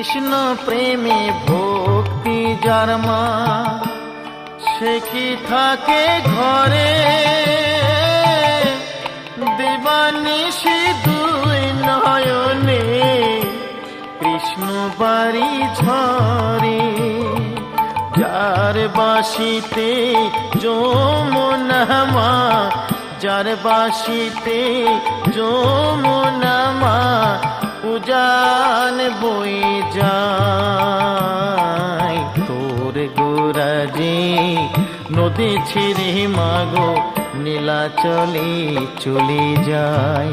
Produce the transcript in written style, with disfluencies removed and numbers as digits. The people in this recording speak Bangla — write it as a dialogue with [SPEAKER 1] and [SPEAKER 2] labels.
[SPEAKER 1] কৃষ্ণ প্রেমে ভক্তি যার মা, সে কি থাকে ঘরে, দিবানিশি দুই নয়নে কৃষ্ণ বাড়ি ঝরে। যার বাসিতে যমুনা মা, যার বাসিতে যমুনা মা, উজান বয়ে যায়। তোর গোরাজে নদী ছিঁড়ে মাগো নীলাচলে চলে যায়।